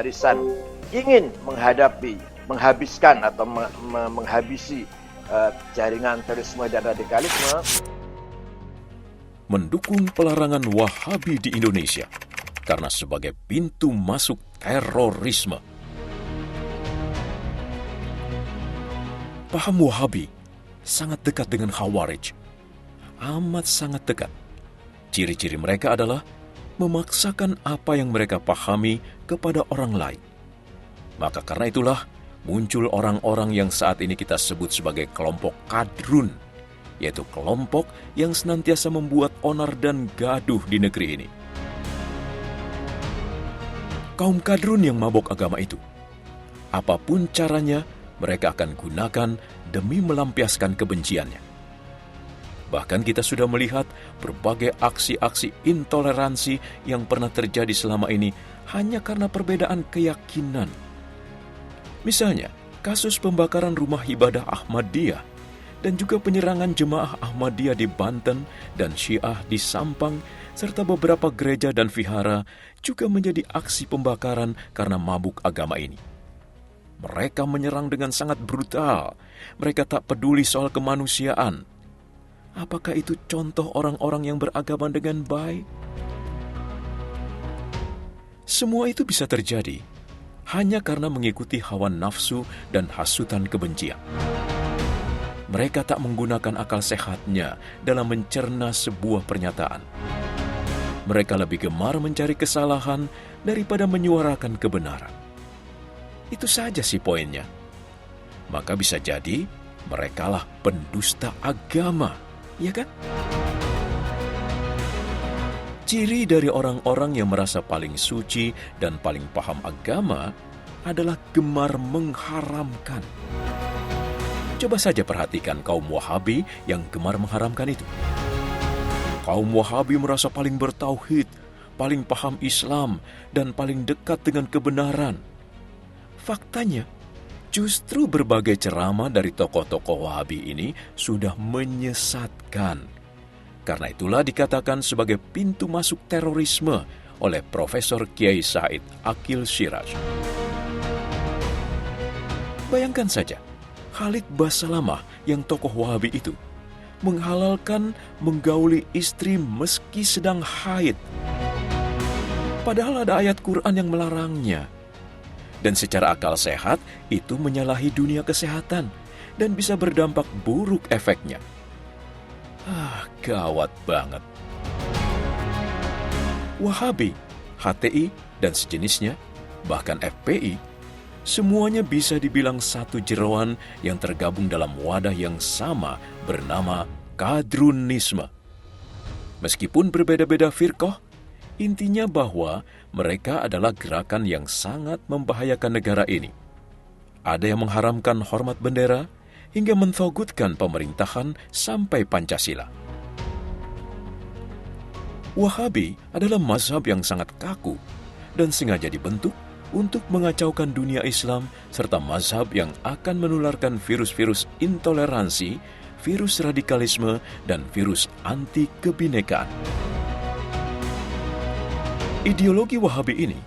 barisan ingin menghabiskan atau menghabisi jaringan terorisme dan radikalisme. Mendukung pelarangan Wahabi di Indonesia karena sebagai pintu masuk terorisme. Paham Wahabi sangat dekat dengan Khawarij. Amat sangat dekat. Ciri-ciri mereka adalah memaksakan apa yang mereka pahami kepada orang lain. Maka karena itulah muncul orang-orang yang saat ini kita sebut sebagai kelompok kadrun, yaitu kelompok yang senantiasa membuat onar dan gaduh di negeri ini. Kaum kadrun yang mabok agama itu, apapun caranya, mereka akan gunakan demi melampiaskan kebenciannya. Bahkan kita sudah melihat berbagai aksi-aksi intoleransi yang pernah terjadi selama ini hanya karena perbedaan keyakinan. Misalnya, kasus pembakaran rumah ibadah Ahmadiyah dan juga penyerangan jemaah Ahmadiyah di Banten dan Syiah di Sampang, serta beberapa gereja dan vihara juga menjadi aksi pembakaran karena mabuk agama ini. Mereka menyerang dengan sangat brutal. Mereka tak peduli soal kemanusiaan. Apakah itu contoh orang-orang yang beragama dengan baik? Semua itu bisa terjadi hanya karena mengikuti hawa nafsu dan hasutan kebencian. Mereka tak menggunakan akal sehatnya dalam mencerna sebuah pernyataan. Mereka lebih gemar mencari kesalahan daripada menyuarakan kebenaran. Itu saja sih poinnya. Maka bisa jadi merekalah pendusta agama, ya kan? Ciri dari orang-orang yang merasa paling suci dan paling paham agama adalah gemar mengharamkan. Coba saja perhatikan kaum Wahabi yang gemar mengharamkan itu. Kaum Wahabi merasa paling bertauhid, paling paham Islam, dan paling dekat dengan kebenaran. Faktanya, justru berbagai ceramah dari tokoh-tokoh Wahabi ini sudah menyesatkan. Karena itulah dikatakan sebagai pintu masuk terorisme oleh Profesor Kiai Said Aqil Siraj. Bayangkan saja, Khalid Basalamah yang tokoh Wahabi itu menghalalkan menggauli istri meski sedang haid. Padahal ada ayat Quran yang melarangnya. Dan secara akal sehat, itu menyalahi dunia kesehatan dan bisa berdampak buruk efeknya. Gawat banget. Wahabi, HTI, dan sejenisnya, bahkan FPI, semuanya bisa dibilang satu jeroan yang tergabung dalam wadah yang sama bernama kadrunisme. Meskipun berbeda-beda firqah, intinya bahwa mereka adalah gerakan yang sangat membahayakan negara ini. Ada yang mengharamkan hormat bendera hingga menthogutkan pemerintahan sampai Pancasila. Wahabi adalah mazhab yang sangat kaku dan sengaja dibentuk untuk mengacaukan dunia Islam serta mazhab yang akan menularkan virus-virus intoleransi, virus radikalisme, dan virus anti kebinekaan. Ideologi Wahabi ini,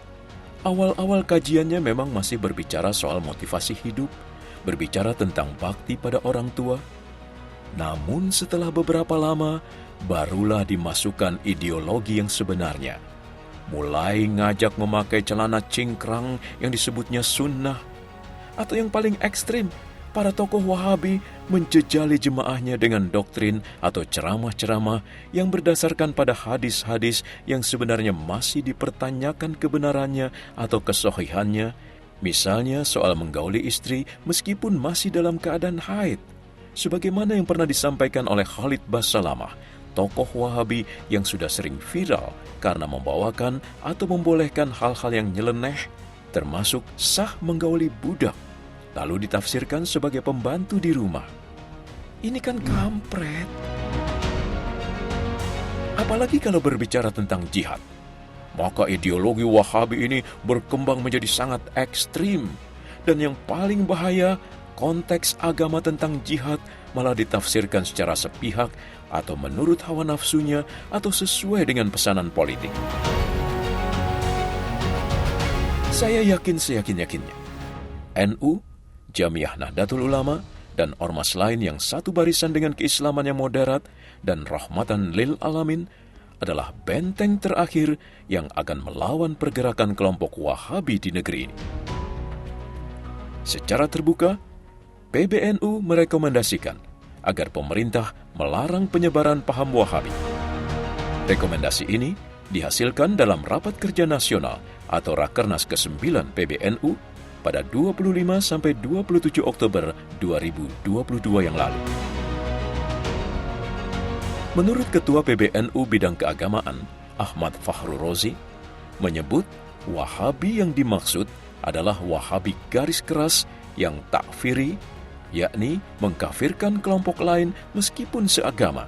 awal-awal kajiannya memang masih berbicara soal motivasi hidup, berbicara tentang bakti pada orang tua. Namun setelah beberapa lama, barulah dimasukkan ideologi yang sebenarnya. Mulai ngajak memakai celana cingkrang yang disebutnya sunnah. Atau yang paling ekstrim, para tokoh Wahabi menjejali jemaahnya dengan doktrin atau ceramah-ceramah yang berdasarkan pada hadis-hadis yang sebenarnya masih dipertanyakan kebenarannya atau kesohihannya. Misalnya soal menggauli istri meskipun masih dalam keadaan haid. Sebagaimana yang pernah disampaikan oleh Khalid Basalamah, tokoh Wahabi yang sudah sering viral karena membawakan atau membolehkan hal-hal yang nyeleneh, termasuk sah menggauli budak, lalu ditafsirkan sebagai pembantu di rumah. Ini kan kampret. Apalagi kalau berbicara tentang jihad, maka ideologi Wahabi ini berkembang menjadi sangat ekstrim. Dan yang paling bahaya, konteks agama tentang jihad malah ditafsirkan secara sepihak atau menurut hawa nafsunya atau sesuai dengan pesanan politik. Saya yakin seyakin-yakinnya, NU, Jamiah Nahdlatul Ulama, dan ormas lain yang satu barisan dengan keislaman yang moderat dan rahmatan lil alamin adalah benteng terakhir yang akan melawan pergerakan kelompok Wahabi di negeri ini. Secara terbuka, PBNU merekomendasikan agar pemerintah melarang penyebaran paham Wahabi. Rekomendasi ini dihasilkan dalam Rapat Kerja Nasional atau Rakernas ke-9 PBNU pada 25-27 Oktober 2022 yang lalu. Menurut Ketua PBNU Bidang Keagamaan, Ahmad Fahru Rozi, menyebut Wahabi yang dimaksud adalah Wahabi garis keras yang takfiri, yakni mengkafirkan kelompok lain meskipun seagama,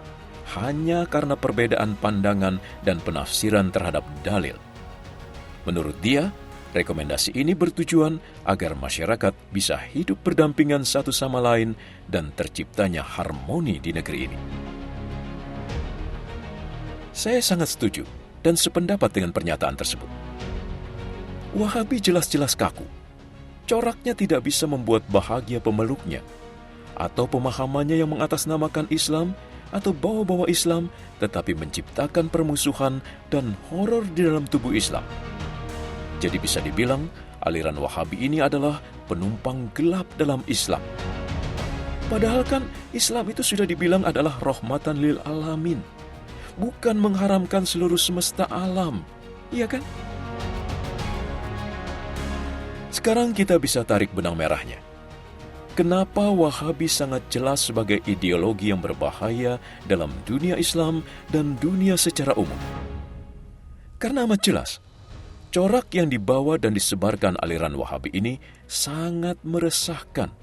hanya karena perbedaan pandangan dan penafsiran terhadap dalil. Menurut dia, rekomendasi ini bertujuan agar masyarakat bisa hidup berdampingan satu sama lain dan terciptanya harmoni di negeri ini. Saya sangat setuju dan sependapat dengan pernyataan tersebut. Wahabi jelas-jelas kaku. Coraknya tidak bisa membuat bahagia pemeluknya, atau pemahamannya yang mengatasnamakan Islam atau bawa-bawa Islam, tetapi menciptakan permusuhan dan horor di dalam tubuh Islam. Jadi bisa dibilang, aliran Wahabi ini adalah penumpang gelap dalam Islam. Padahal kan Islam itu sudah dibilang adalah rahmatan lil alamin, bukan mengharamkan seluruh semesta alam, iya kan? Sekarang kita bisa tarik benang merahnya. Kenapa Wahabi sangat jelas sebagai ideologi yang berbahaya dalam dunia Islam dan dunia secara umum? Karena amat jelas, corak yang dibawa dan disebarkan aliran Wahabi ini sangat meresahkan.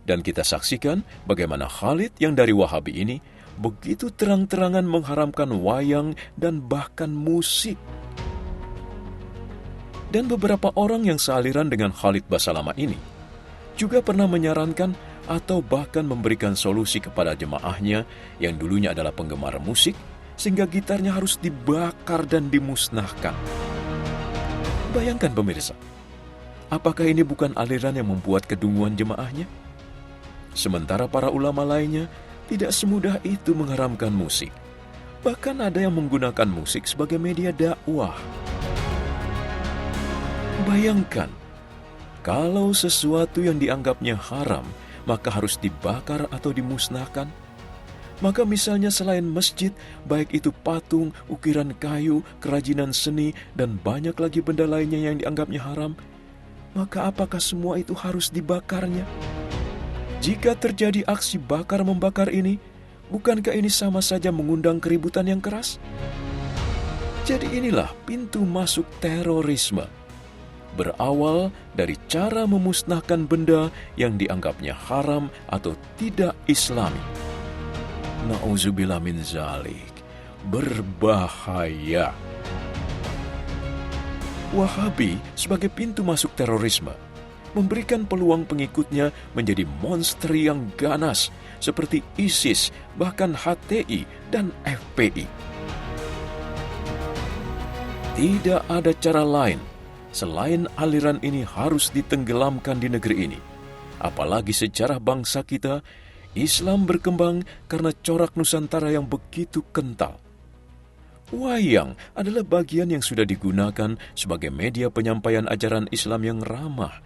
Dan kita saksikan bagaimana Khalid yang dari Wahabi ini begitu terang-terangan mengharamkan wayang dan bahkan musik. Dan beberapa orang yang sealiran dengan Khalid Basalamah ini juga pernah menyarankan atau bahkan memberikan solusi kepada jemaahnya yang dulunya adalah penggemar musik, sehingga gitarnya harus dibakar dan dimusnahkan. Bayangkan pemirsa, apakah ini bukan aliran yang membuat kedunguan jemaahnya? Sementara para ulama lainnya tidak semudah itu mengharamkan musik. Bahkan ada yang menggunakan musik sebagai media dakwah. Bayangkan, kalau sesuatu yang dianggapnya haram, maka harus dibakar atau dimusnahkan. Maka misalnya selain masjid, baik itu patung, ukiran kayu, kerajinan seni, dan banyak lagi benda lainnya yang dianggapnya haram, maka apakah semua itu harus dibakarnya? Jika terjadi aksi bakar-membakar ini, bukankah ini sama saja mengundang keributan yang keras? Jadi inilah pintu masuk terorisme. Berawal dari cara memusnahkan benda yang dianggapnya haram atau tidak islami. Na'udzubillah min zalik. Berbahaya. Wahabi sebagai pintu masuk terorisme memberikan peluang pengikutnya menjadi monster yang ganas seperti ISIS, bahkan HTI dan FPI. Tidak ada cara lain selain aliran ini harus ditenggelamkan di negeri ini. Apalagi sejarah bangsa kita, Islam berkembang karena corak Nusantara yang begitu kental. Wayang adalah bagian yang sudah digunakan sebagai media penyampaian ajaran Islam yang ramah.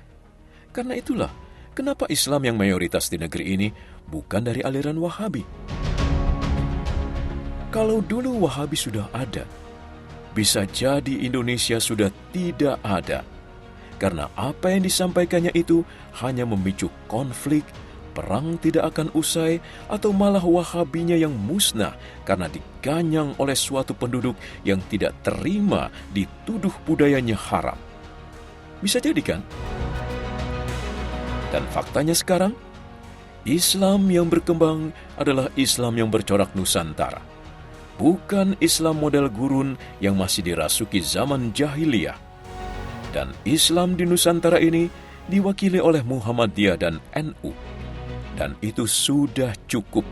Karena itulah, kenapa Islam yang mayoritas di negeri ini bukan dari aliran Wahabi. Kalau dulu Wahabi sudah ada, bisa jadi Indonesia sudah tidak ada. Karena apa yang disampaikannya itu hanya memicu konflik, perang tidak akan usai, atau malah Wahabinya yang musnah karena diganyang oleh suatu penduduk yang tidak terima dituduh budayanya haram. Bisa jadi kan? Dan faktanya sekarang, Islam yang berkembang adalah Islam yang bercorak Nusantara. Bukan Islam model gurun yang masih dirasuki zaman jahiliyah. Dan Islam di Nusantara ini diwakili oleh Muhammadiyah dan NU. Dan itu sudah cukup.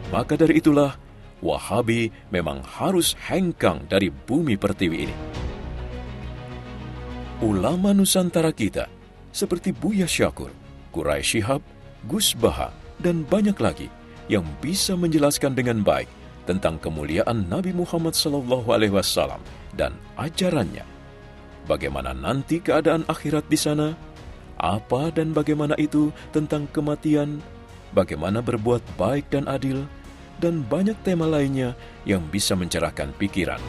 Maka dari itulah, Wahabi memang harus hengkang dari bumi pertiwi ini. Ulama Nusantara kita seperti Buya Syakur, Quraisy Shihab, Gus Baha, dan banyak lagi yang bisa menjelaskan dengan baik tentang kemuliaan Nabi Muhammad SAW dan ajarannya. Bagaimana nanti keadaan akhirat di sana, apa dan bagaimana itu tentang kematian, bagaimana berbuat baik dan adil, dan banyak tema lainnya yang bisa mencerahkan pikiran.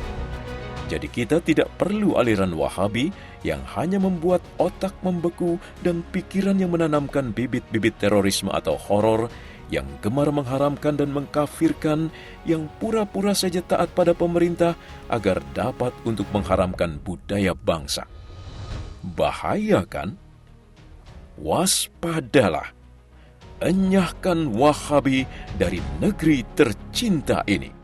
Jadi kita tidak perlu aliran Wahabi yang hanya membuat otak membeku dan pikiran yang menanamkan bibit-bibit terorisme atau horor, yang gemar mengharamkan dan mengkafirkan, yang pura-pura saja taat pada pemerintah agar dapat untuk mengharamkan budaya bangsa. Bahaya kan? Waspadalah. Enyahkan Wahabi dari negeri tercinta ini.